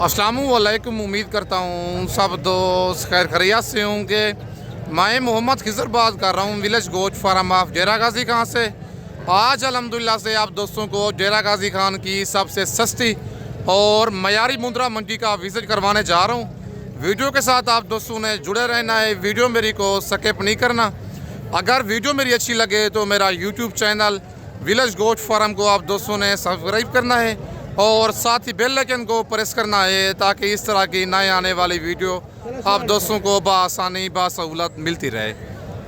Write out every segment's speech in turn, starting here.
अस्सलामुअलैकुम। उम्मीद करता हूँ सब दोस्त खैर खैरियत से होंगे। मैं मोहम्मद खिजर बात कर रहा हूँ विलेज गोट फार्म ऑफ डेरा गाजी खान से। आज अल्हम्दुलिल्लाह से आप दोस्तों को डेरा गाजी खान की सबसे सस्ती और मयारी मुंद्रा मंडी का विज़िट करवाने जा रहा हूँ। वीडियो के साथ आप दोस्तों ने जुड़े रहना है, वीडियो मेरी को स्किप नहीं करना। अगर वीडियो मेरी अच्छी लगे तो मेरा YouTube channel village goat farm को आप दोस्तों ने सब्सक्राइब करना है और साथ ही बेल आइकन को प्रेस करना है ताकि इस तरह की नए आने वाली वीडियो आप दोस्तों को बआसानी बासहूलत मिलती रहे।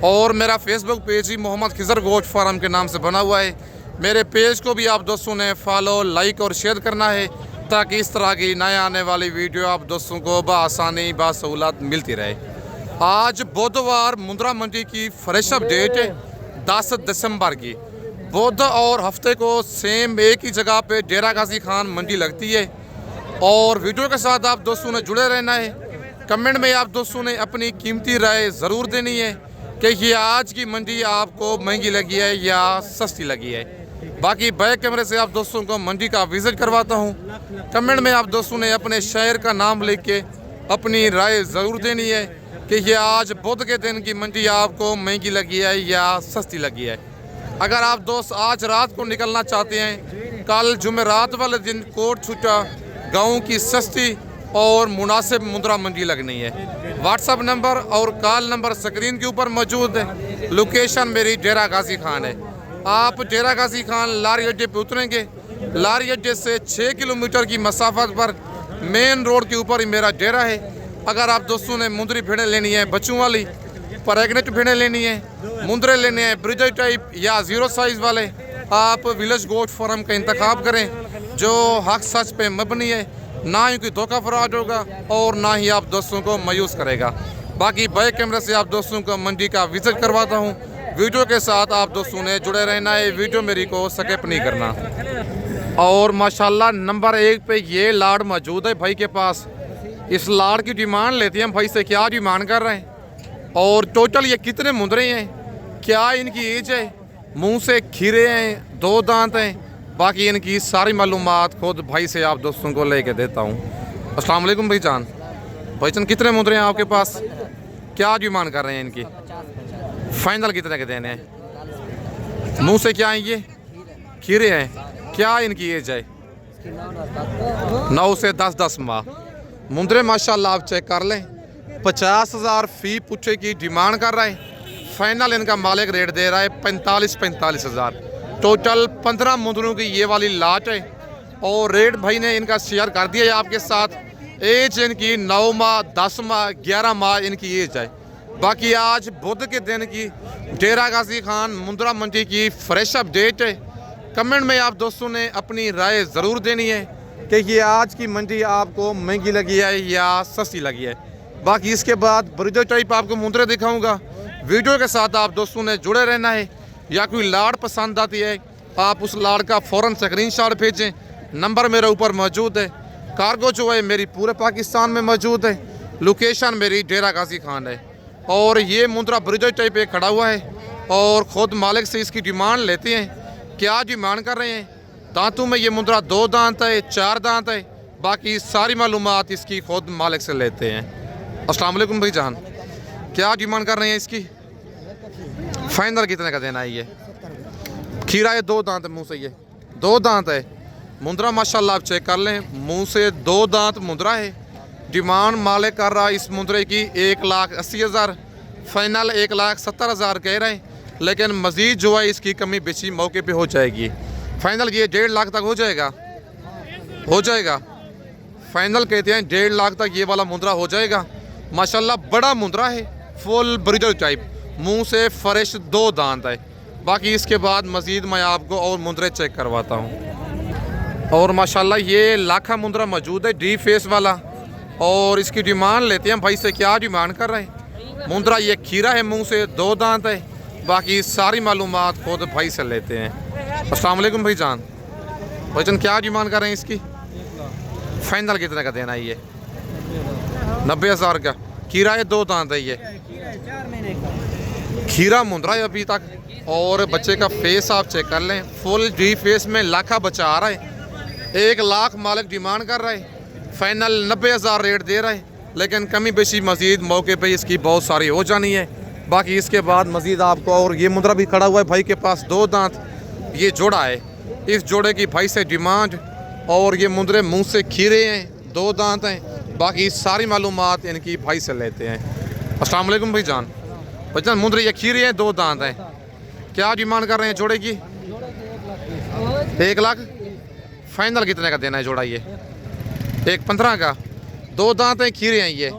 और मेरा फेसबुक पेज ही मोहम्मद खिजर गोट फार्म के नाम से बना हुआ है। मेरे पेज को भी आप दोस्तों ने फॉलो, लाइक और शेयर करना है ताकि इस तरह की नए आने वाली वीडियो आप दोस्तों को बआसानी बासहूलत मिलती रहे। आज बुधवार मुंद्रा मंडी की फ्रेश अपडेट है 10 दिसंबर की। बुध और हफ्ते को सेम एक ही जगह पे डेरा गाजी खान मंडी लगती है। और वीडियो के साथ आप दोस्तों ने जुड़े रहना है। कमेंट में आप दोस्तों ने अपनी कीमती राय ज़रूर देनी है कि ये आज की मंडी आपको महंगी लगी है या सस्ती लगी है। बाकी बैक कैमरे से आप दोस्तों को मंडी का विज़िट करवाता हूँ। कमेंट में आप दोस्तों ने अपने शहर का नाम लिख के अपनी राय ज़रूर देनी है कि ये आज बुध के दिन की मंडी आपको महंगी लगी है या सस्ती लगी है। अगर आप दोस्त आज रात को निकलना चाहते हैं, कल जुमेरात वाले दिन कोट छुट्टा गाँव की सस्ती और मुनासिब मुंद्रा मंडी लगनी है। व्हाट्सअप नंबर और कॉल नंबर स्क्रीन के ऊपर मौजूद है। लोकेशन मेरी डेरा गाजी खान है। आप डेरा गाजी खान लारी अड्डे पे उतरेंगे। लारी अड्डे से 6 किलोमीटर की मसाफत पर मेन रोड के ऊपर ही मेरा डेरा है। अगर आप दोस्तों ने मुंदरी भेड़ें लेनी है, बच्चों वाली प्रेगनेंट भेड़ें लेनी है, मुंदरे लेने हैं ब्रिजर टाइप या ज़ीरो साइज़ वाले, आप विलेज गोट फार्म का इंतखाब करें जो हक सच पे मबनी है। ना ही कोई धोखा फराड होगा और ना ही आप दोस्तों को मायूस करेगा। बाकी बैक कैमरे से आप दोस्तों को मंडी का विज़िट करवाता हूँ। वीडियो के साथ आप दोस्तों ने जुड़े रहना है, वीडियो मेरी को स्किप नहीं करना। और माशाल्लाह नंबर 1 पे ये लाड़ मौजूद है भाई के पास। इस लाड़ की डिमांड लेते हैं भाई से, क्या डिमांड कर रहे हैं और टोटल ये कितने मुंदरे हैं, क्या इनकी एज है, मुंह से खीरे हैं, 2 दांत हैं। बाकी इनकी सारी मालूमात खुद भाई से आप दोस्तों को लेके देता हूँ। अस्सलाम वालेकुम भाईजान। भाईजान कितने मुंदरे हैं आपके पास, क्या डिमांड कर रहे हैं इनकी, फाइनल कितने के देने हैं? मुंह से क्या है ये, खीरे हैं, क्या इनकी एज है? 9 से 10 माह। मुंदरे माशाल्लाह आप चेक कर लें। 50,000 फी पूछे की डिमांड कर रहा है। फाइनल इनका मालिक रेट दे रहा है 45,000। टोटल 15 मुंदरों की ये वाली लाट है और रेट भाई ने इनका शेयर कर दिया है आपके साथ। एज इनकी 9 माह, 10 माह, 11 माह इनकी एज है। बाकी आज बुध के दिन की डेरा गाजी खान मुंद्रा मंडी की फ्रेश अपडेट है। कमेंट में आप दोस्तों ने अपनी राय ज़रूर देनी है कि ये आज की मंडी आपको महंगी लगी है या सस्ती लगी है। बाकी इसके बाद ब्रिजर टाइप आपको मुंदरे दिखाऊंगा। वीडियो के साथ आप दोस्तों ने जुड़े रहना है। या कोई लाड़ पसंद आती है आप उस लाड़ का फ़ौरन स्क्रीनशॉट भेजें। नंबर मेरे ऊपर मौजूद है। कार्गो जो है मेरी पूरे पाकिस्तान में मौजूद है। लोकेशन मेरी डेरा गाजी खान है। और ये मुंद्रा ब्रिजर टाइप पे खड़ा हुआ है और ख़ुद मालिक से इसकी डिमांड लेते हैं। क्या डिमांड कर रहे हैं? दांतों में ये मुंद्रा 2 दांत है, 4 दांत है। बाकी सारी मालूमात इसकी खुद मालिक से लेते हैं। अस्सलाम वालेकुम भाईजान, क्या डिमांड कर रहे हैं इसकी, फाइनल कितने का देना है? ये खीरा है, 2 दांत है, मुंह से ये 2 दांत है। मुंद्रा माशाल्लाह आप चेक कर लें, मुंह से 2 दांत मुंद्रा है। डिमांड मालिक कर रहा है इस मुंद्रे की 1,80,000। फाइनल 1,70,000 कह रहे हैं, लेकिन मज़ीद जो है इसकी कमी बेची मौके पे हो जाएगी। फाइनल ये 1.5 लाख तक हो जाएगा, हो जाएगा। फाइनल कहते हैं 1.5 लाख तक ये वाला मुंद्रा हो जाएगा। माशाल्लाह बड़ा मुंद्रा है, फुल ब्रिजर टाइप, मुंह से फ्रेश 2 दांत है। बाकी इसके बाद मज़ीद मैं आपको और मुंदरे चेक करवाता हूँ। और माशाल्लाह ये लाखा मुंदरा मौजूद है, डी फेस वाला। और इसकी डिमांड लेते हैं भाई से, क्या डिमांड कर रहे हैं? मुंदरा ये खीरा है, मुंह से 2 दांत है। बाकी सारी मालूमात खुद भाई से लेते हैं। अस्सलाम वालेकुम भाईजान। भाईजान क्या डिमांड कर रहे हैं इसकी, फाइनल कितने का देना है? ये 90,000 का। खीरा है, 2 दांत है, ये खीरा मुंदरा है अभी तक। और बच्चे का फेस आप चेक कर लें, फुल डी फेस में लाखा बच्चा आ रहा है। 1 लाख मालिक डिमांड कर रहा है। फाइनल 90,000 रेट दे रहा है, लेकिन कमी बेशी मज़ीद मौके पे इसकी बहुत सारी हो जानी है। बाकी इसके बाद मज़ीद आपको, और ये मुंद्रा भी खड़ा हुआ है भाई के पास 2 दांत, ये जोड़ा है। इस जोड़े की भाई से डिमांड, और ये मुंद्रे मुंह से खीरे हैं, 2 दांत हैं। बाकी सारी मालूमात इनकी भाई से लेते हैं। अस्सलाम वालेकुम भाईजान। भाईजान मुंद्रे ये खीरे हैं, 2 दांत हैं, क्या डिमांड कर रहे हैं जोड़े की? 1 लाख। फाइनल कितने का देना है जोड़ा? ये 1.15 का। 2 दांत हैं, खीरे हैं, ये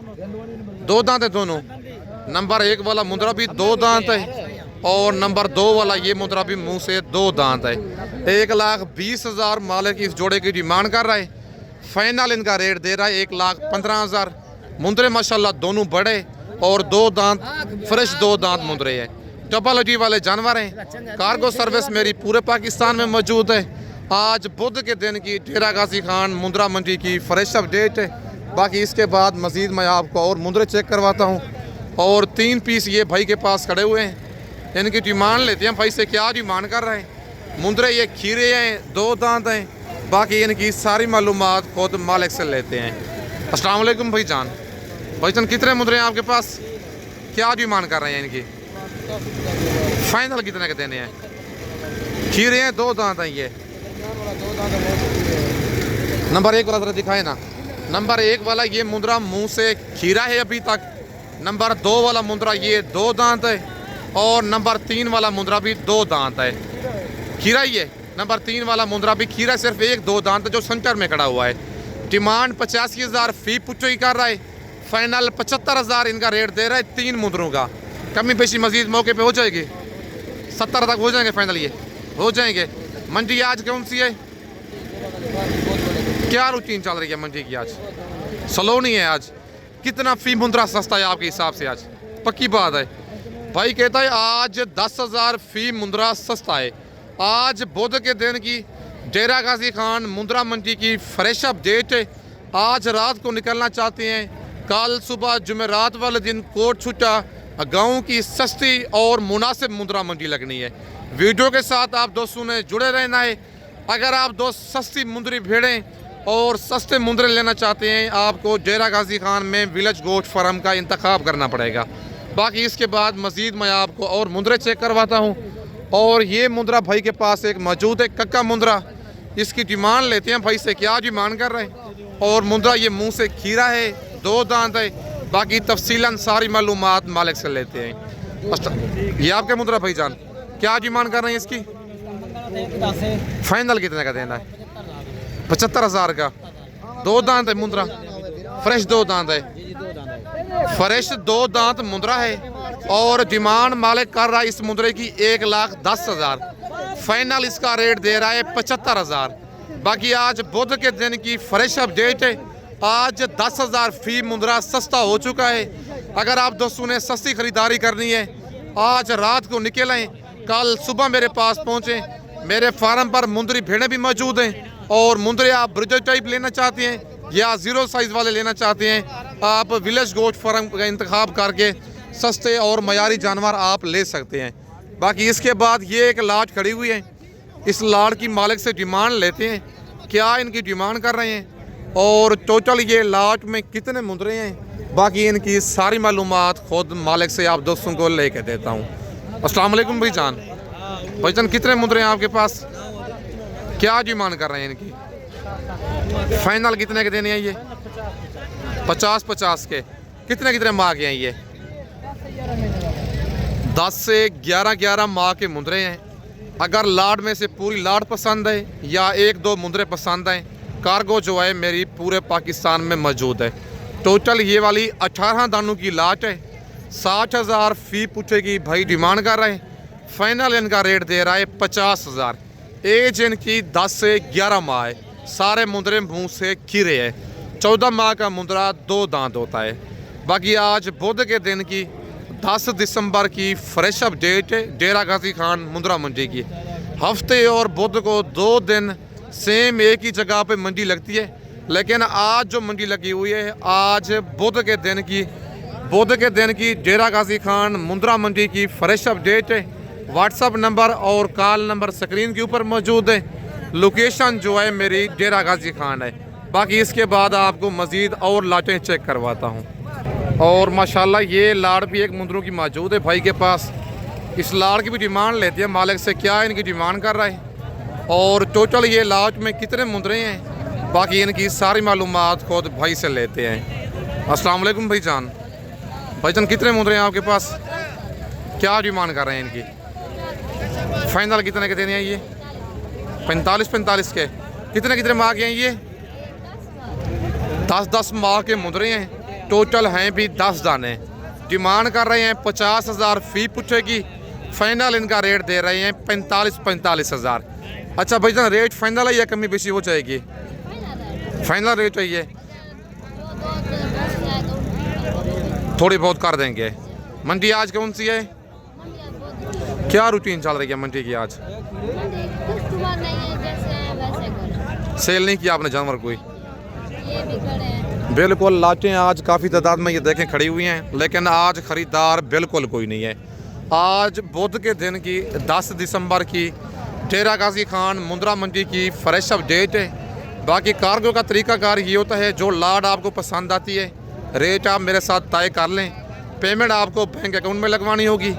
2 दांत है दोनों। नंबर 1 वाला मुंद्रा भी 2 दांत है, और नंबर 2 वाला ये मुंद्रा भी मुंह से 2 दांत है। 1,20,000 मालिक इस जोड़े की डिमांड कर रहा है। फाइनल इनका रेट दे रहा है 1,15,000। मुंद्रे माशाल्लाह दोनों बड़े, और 2 दांत फ्रेश 2 दांत मुंद्रे हैं। डबल हड्डी वाले जानवर हैं। कार्गो सर्विस मेरी पूरे पाकिस्तान में मौजूद है। आज बुध के दिन की डेरा गाजी खान मुंद्रा मंडी की फ्रेश अपडेट है। बाकी इसके बाद मज़ीद मैं आपको और मुंद्रे चेक करवाता हूँ। और 3 पीस ये भाई के पास खड़े हुए हैं, इनकी डिमांड लेते हैं भाई से, क्या डिमांड कर रहे हैं। मुंद्रे ये खीरे हैं, 2 दांत हैं। बाकी इनकी सारी मालूमात खुद मालिक से लेते हैं। अस्सलाम वालेकुम भाईजान। भाईजान कितने मुंद्रे हैं आपके पास, क्या डिमांड कर रहे हैं इनकी? फाइनल कितने के देने हैं? खीरे हैं, 2 दांत हैं। ये नंबर 1 वाला ज़रा दिखाए ना। नंबर 1 वाला ये मुंद्रा मुंह से खीरा है अभी तक। नंबर 2 वाला मुंद्रा ये 2 दांत है, और नंबर 3 वाला मुंद्रा भी 2 दांत है। खीरा ही है। नंबर 3 वाला मुंद्रा भी खीरा, सिर्फ 1-2 दांत है जो सेंटर में खड़ा हुआ है। डिमांड 85,000 फी पुच्चो ही कर रहा है। फाइनल 75,000 इनका रेट दे रहा है 3 मुंद्रों का। कमी पेशी मजीद मौके पे हो जाएगी, 70 तक हो जाएंगे फाइनल, ये हो जाएंगे। मंडी आज कौन सी है, क्या रूटीन चल रही है मंडी की? आज स्लो नहीं है। आज कितना फी मुंद्रा सस्ता है आपके हिसाब से? आज पक्की बात है भाई कहता है आज 10,000 फी मुंद्रा सस्ता है। आज बुध के दिन की डेरा गाजी खान मुंद्रा मंडी की फ्रेश अपडेट है। आज रात को निकलना चाहते हैं, कल सुबह जुमेरात वाले दिन कोट छुट्टा गाँव की सस्ती और मुनासिब मुंद्रा मंडी लगनी है। वीडियो के साथ आप दोस्तों ने जुड़े रहना है। अगर आप दोस्त सस्ती मुंद्री भेड़ें और सस्ते मुंद्रे लेना चाहते हैं, आपको डेरा गाजी खान में विलेज गोट फार्म का इंतखाब करना पड़ेगा। बाकी इसके बाद मज़ीद मैं आपको और मुंद्रे चेक करवाता हूँ। और ये मुंद्रा भाई के पास एक मौजूद है, कक्का मुंद्रा। इसकी डिमांड लेते हैं भाई से, क्या डिमांड कर रहे हैं। और मुंद्रा ये मुंह से खीरा है, 2 दांत है। बाकी तफसीलन सारी मालूमात मालिक से लेते हैं। ये आपके मुंद्रा भाईजान, क्या डिमांड कर रहे हैं इसकी? फाइनल कितने का देना है? 75,000 का। 2 दांत है मुंद्रा, फ्रेश 2 दांत है। फ्रेश 2 दांत मुंद्रा है, और डिमांड मालिक कर रहा है इस मुंद्रे की 1,10,000। फाइनल इसका रेट दे रहा है 75,000। बाकी आज बुध के दिन की फ्रेश अपडेट है। आज 10,000 फी मुंद्रा सस्ता हो चुका है। अगर आप दोस्तों ने सस्ती खरीदारी करनी है, आज रात को निकलें, कल सुबह मेरे पास पहुँचें। मेरे फार्म पर मुंद्री भेड़ें भी मौजूद हैं, और मुंद्रे आप ब्रिज टाइप लेना चाहते हैं या 0 साइज़ वाले लेना चाहते हैं, आप विलेज गोट फार्म का इंतखाब करके सस्ते और मयारी जानवर आप ले सकते हैं। बाकी इसके बाद ये एक लाट खड़ी हुई है, इस लाट की मालिक से डिमांड लेते हैं, क्या इनकी डिमांड कर रहे हैं, और टोटल ये लाट में कितने मुंद्रे हैं। बाकी इनकी सारी मालूमात खुद मालिक से आप दोस्तों को लेके देता हूँ। अस्सलाम वालेकुम भाईजान। भाईजान कितने मुंद्रे हैं आपके पास, क्या डिमांड कर रहे हैं इनकी? फाइनल कितने के देने हैं ये? 50-50 के। कितने माह के हैं ये? 10 से 11 माह के मुंद्रे हैं। अगर लाट में से पूरी लाट पसंद है या 1-2 मुंद्रे पसंद हैं, कार्गो जो है मेरी पूरे पाकिस्तान में मौजूद है। टोटल ये वाली 18 दानों की लाट है। 60,000 फी पुट्ठे की भाई डिमांड कर रहे हैं। फाइनल इनका रेट दे रहा है 50,000। एज इनकी 10 से 11 माह है। सारे मुंद्रे मुंह से खीरे है। 14 माह का मुंद्रा 2 दांत होता है। बाकी आज बुध के दिन की 10 दिसंबर की फ्रेश अपडेट है डेरा गाजी खान मुंद्रा मंडी की। हफ्ते और बुध को 2 दिन सेम एक ही जगह पे मंडी लगती है, लेकिन आज जो मंडी लगी हुई है, आज बुध के दिन की डेरा गाजी खान मुंद्रा मंडी की फ्रेश अपडेट है। व्हाट्सअप नंबर और कॉल नंबर स्क्रीन के ऊपर मौजूद है। लोकेशन जो है मेरी डेरा गाजी खान है। बाकी इसके बाद आपको मज़ीद और लाटें चेक करवाता हूँ। और माशाल्लाह ये लाड़ भी एक मुंदरों की मौजूद है भाई के पास। इस लाड़ की भी डिमांड लेते हैं मालिक से, क्या इनकी डिमांड कर रहा है और टोटल ये लाट में कितने मुंदरे हैं, बाकी इनकी सारी मालूमात खुद भाई से लेते हैं। अस्सलाम वालेकुम भाईजान। भाईजान कितने मुंदरे हैं आपके पास, क्या डिमांड कर रहे हैं इनकी? फाइनल कितने के देने हैं ये? 45 के। कितने माह के हैं ये? 10 माह के मुंदरे हैं। टोटल हैं भी 10 दाने। डिमांड कर रहे हैं 50,000 फ़ी पूछेगी। फाइनल इनका रेट दे रहे हैं 45,000। अच्छा भाईजान रेट फाइनल है या कमी बेशी हो जाएगी? फाइनल रेट है ये, थोड़ी बहुत कर देंगे। मंडी आज कौन सी है, क्या रूटीन चल रही है मंडी की आज? सेल नहीं किया आपने जानवर कोई? बिल्कुल लाटें आज काफ़ी तादाद में ये देखें खड़ी हुई हैं, लेकिन आज ख़रीदार बिल्कुल कोई नहीं है। आज बुध के दिन की 10 दिसंबर की डेरा गाजी खान मुंद्रा मंडी की फ्रेश अपडेट है। बाकी कार्गो का तरीकाकार ये होता है, जो लाट आपको पसंद आती है रेट आप मेरे साथ तय कर लें। पेमेंट आपको बैंक अकाउंट में लगवानी होगी।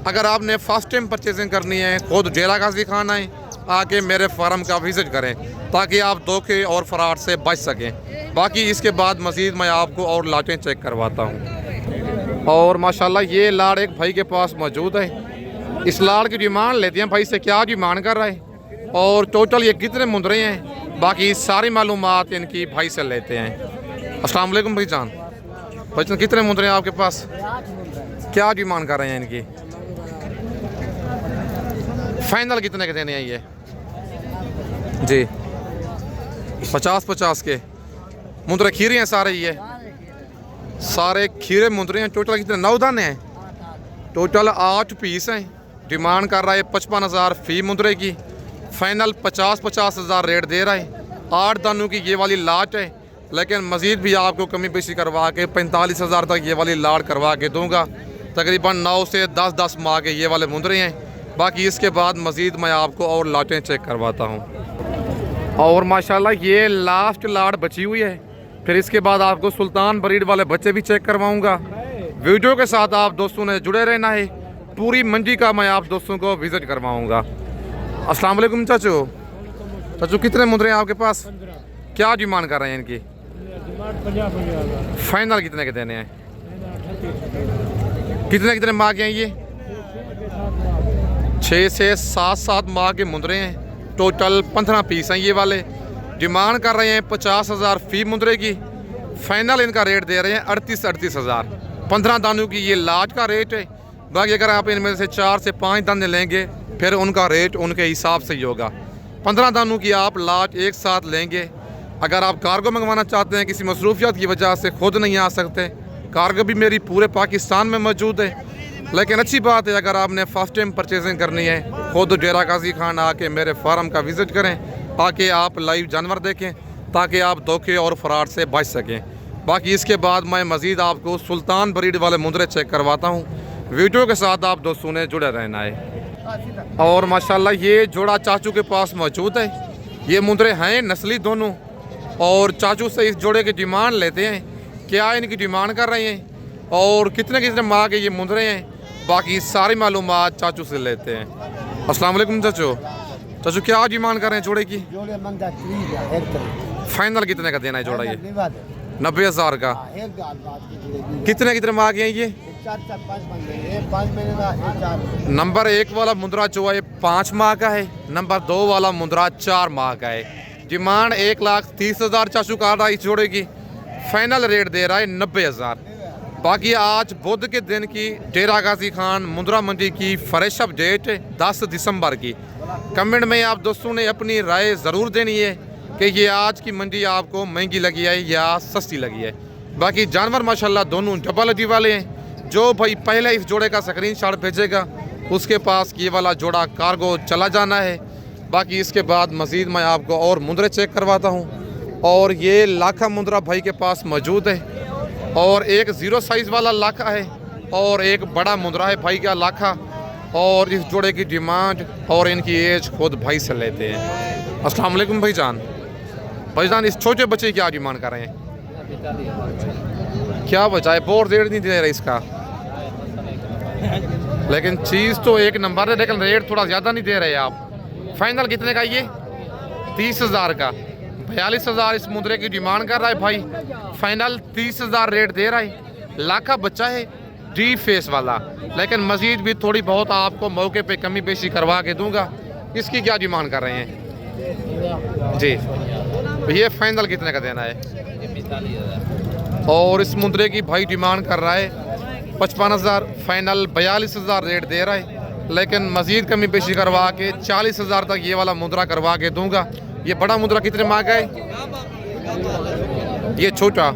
अगर आपने फर्स्ट टाइम परचेजिंग करनी है खुद डेरा गाजी खान आए, आके मेरे फार्म का विज़िट करें ताकि आप धोखे और फ्रॉड से बच सकें। बाकी इसके बाद मज़ीद मैं आपको और लाटें चेक करवाता हूँ। और माशाल्लाह ये लाड़ एक भाई के पास मौजूद है। इस लाड़ की डिमांड लेते हैं भाई से, क्या डिमांड कर रहा है और टोटल ये कितने मुंदरे हैं, बाकी सारी मालूमात इनकी भाई से लेते हैं। अस्सलाम वालेकुम भाईजान। भाईजान कितने मुंदरे हैं आपके पास, क्या डिमांड कर रहे हैं इनकी? फाइनल कितने के देने हैं ये जी? 50 के मुंदरे खीरे हैं सारे, ये सारे खीरे मुंदरे हैं। टोटल कितने 9 दाने हैं, टोटल 8 पीस हैं। डिमांड कर रहा है 55,000 फ़ी मुंदरे की। फाइनल 50,000 रेट दे रहा है। 8 दानों की ये वाली लाट है, लेकिन मज़ीद भी आपको कमी पेशी करवा के 45,000 तक ये वाली लाट करवा के दूंगा। तकरीबन 9 से 10 माह के ये वाले मुंदरे हैं। बाकी इसके बाद मज़ीद मैं आपको और लाटें चेक करवाता हूँ। और माशाल्लाह ये लास्ट लाट बची हुई है, फिर इसके बाद आपको सुल्तान ब्रीड वाले बच्चे भी चेक करवाऊँगा। वीडियो के साथ आप दोस्तों ने जुड़े रहना है, पूरी मंडी का मैं आप दोस्तों को विज़िट करवाऊँगा। अस्सलाम वालेकुम चाचू कितने मुंदरे हैं आपके पास, क्या डिमांड कर रहे हैं इनकी? फाइनल कितने के देने हैं? कितने माह के हैं ये? 6 से 7 माह के मुंदरे हैं। टोटल 15 पीस हैं ये वाले। डिमांड कर रहे हैं 50,000 फ़ी मुंदरे की। फाइनल इनका रेट दे रहे हैं 38,000। 15 दानों की ये लाट का रेट है। बाकी अगर आप इनमें से 4 से 5 दाने लेंगे फिर उनका रेट उनके हिसाब से ही होगा। 15 दानों की आप लाट एक साथ लेंगे। अगर आप कार्गो मंगवाना चाहते हैं, किसी मसरूफियत की वजह से खुद नहीं आ सकते, कार्गो भी मेरी पूरे पाकिस्तान में मौजूद है। लेकिन अच्छी बात है, अगर आपने फर्स्ट टाइम परचेजिंग करनी है खुद डेरा गाजी खान आके मेरे फार्म का विज़िट करें, आके आप लाइव जानवर देखें ताकि आप धोखे और फ्रॉड से बच सकें। बाकी इसके बाद मैं मज़ीद आपको सुल्तान ब्रीड वाले मुंदरे चेक करवाता हूँ। वीडियो के साथ आप दोस्तों ने जुड़े रहना है। और माशाल्लाह ये जोड़ा चाचू के पास मौजूद है। ये मुंदरे हैं नस्ली दोनों, और चाचू से इस जोड़े की डिमांड लेते हैं, क्या इनकी डिमांड कर रहे हैं और कितने माह के ये मुंदरे हैं। बाकी सारी मालूमात चाचू से लेते हैं। अस्सलाम वालेकुम चाचू क्या डिमांड कर रहे हैं जोड़े की? फाइनल कितने का देना है जोड़ा ये? 90,000 का। कितने माह के हैं ये? 5 नंबर 1 वाला मुंदरा जो है 5 माह का है, नंबर 2 वाला मुंदरा 4 माह का है। डिमांड 1,30,000 चाचू कर रहा है इस जोड़े की। फाइनल रेट दे रहा है 90,000। बाकी आज बुध के दिन की डेरा गाजी खान मुंद्रा मंडी की फ्रेश अपडेट 10 दिसंबर की। कमेंट में आप दोस्तों ने अपनी राय ज़रूर देनी है कि ये आज की मंडी आपको महंगी लगी है या सस्ती लगी है। बाकी जानवर माशाल्लाह दोनों डबल हड्डी वाले हैं। जो भाई पहले इस जोड़े का स्क्रीनशॉट भेजेगा उसके पास ये वाला जोड़ा कार्गो चला जाना है। बाकी इसके बाद मज़ीद मैं आपको और मुंदरे चेक करवाता हूँ। और ये लाखा मुंदरा भाई के पास मौजूद है, और एक 0 साइज़ वाला लाखा है और एक बड़ा मुंदरा है भाई का लाखा। और इस जोड़े की डिमांड और इनकी एज खुद भाई से लेते हैं। अस्सलाम वालेकुम भाईजान। भाईजान इस छोटे बच्चे की क्या डिमांड कर रहे हैं? क्या बचाए, बहुत रेट नहीं दे रहे इसका, लेकिन चीज़ तो एक नंबर है, लेकिन रेट थोड़ा ज़्यादा नहीं दे रहे आप। फाइनल कितने का ये? 30,000 का। 42,000 इस मुंद्रे की डिमांड कर रहा है भाई, फाइनल 30,000 रेट दे रहा है। लाखा बच्चा है, डी फेस वाला, लेकिन मजीद भी थोड़ी बहुत आपको मौके पे कमी पेशी करवा के दूंगा। इसकी क्या डिमांड कर रहे हैं जी? ये फाइनल कितने का देना है? और इस मुंद्रे की भाई डिमांड कर रहा है 55,000, फाइनल 42,000 रेट दे रहा है, लेकिन मजीद कमी पेशी करवा के 40,000 तक ये वाला मुंद्रा करवा के दूंगा। ये बड़ा मुंद्रा कितने माह का है? ये छोटा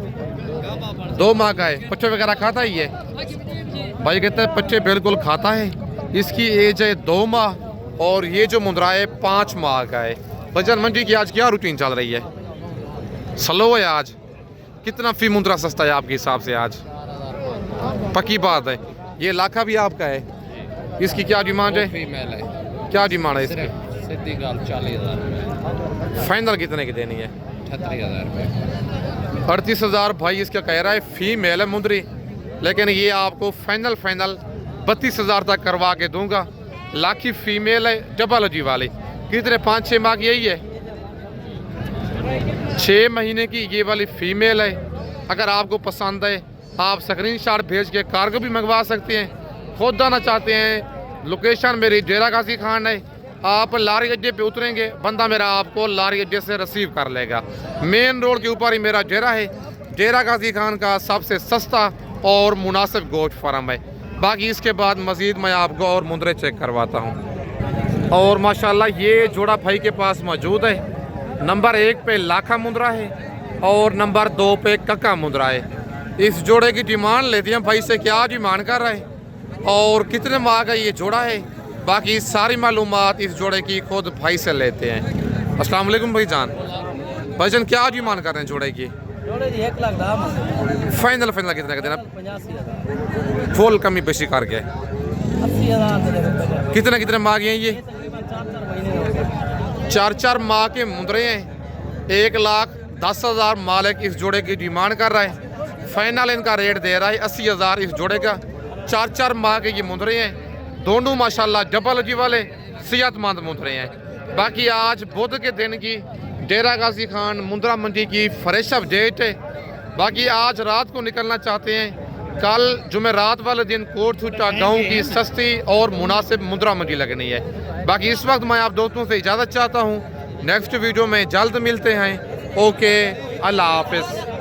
2 माह का है। पच्चे वगैरह खाता है ये भाई? कहते हैं पच्चे बिल्कुल खाता है। इसकी एज है 2 माह और ये जो मुंद्रा है 5 माह का है। बजन मंडी की आज क्या रूटीन चल रही है? स्लो है आज। कितना फी मुंद्रा सस्ता है आपके हिसाब से आज? पक्की बात है। ये लाखा भी आपका है, इसकी क्या डिमांड है? फीमेल है। क्या डिमांड है इसकी? सीधी गाल 40,000। फाइनल कितने की देनी है? 38,000 रुपये। 38,000 भाई इसका कह रहा है। फीमेल है मुंदरी, लेकिन ये आपको फाइनल 32,000 तक करवा के दूंगा। लाखी फीमेल है, डबल जी वाली। कितने 5-6 माह की यही है? 6 महीने की ये वाली फीमेल है। अगर आपको पसंद है आप स्क्रीनशॉट भेज के कार्गो भी मंगवा सकते हैं। खुद आना चाहते हैं, लोकेशन मेरी डेरा गाजी खान है। आप लारी अड्डे पे उतरेंगे, बंदा मेरा आपको लारी अड्डे से रिसीव कर लेगा। मेन रोड के ऊपर ही मेरा डेरा है। डेरा गाजी खान का सबसे सस्ता और मुनासिब गोश्त फार्म है। बाकी इसके बाद मज़ीद मैं आपको और मुंद्रे चेक करवाता हूँ। और माशाल्लाह ये जोड़ा भाई के पास मौजूद है। नंबर 1 पे लाखा मुंद्रा है और नंबर 2 पे कक्का मुंद्रा है। इस जोड़े की डिमांड लेते हैं भाई से, क्या डिमांड कर रहा है और कितने माह का ये जोड़ा है। बाकी सारी मालूमात इस जोड़े की खुद भाई से लेते हैं। अस्सलाम वालेकुम भाईजान। भाईजान क्या डिमांड कर रहे हैं जोड़े की? 1,00,000 फाइनल कितने का देना? 85,000 फुल कमी पेशी करके। 80,000 कितने माह के हैं ये? 4 माह के मुंद्रे हैं। 1,10,000 मालिक इस जोड़े की डिमांड कर रहा है। फाइनल इनका रेट दे रहा है 80,000 इस जोड़े का। 4 माह के ये मुंद्रे हैं। दोनों माशाल्लाह डबल जी वाले सेहतमंद मुंद्रे हैं। बाकी आज बुध के दिन की डेरा गाजी खान मुंद्रा मंडी की फ्रेश अपडेट है। बाकी आज रात को निकलना चाहते हैं, कल जुमेरात वाले दिन कोट छुट्टा गाँव की सस्ती और मुनासिब मुंद्रा मंडी लगनी है। बाकी इस वक्त मैं आप दोस्तों से इजाज़त चाहता हूँ। नेक्स्ट वीडियो में जल्द मिलते हैं। ओके, अल्लाह हाफिज़।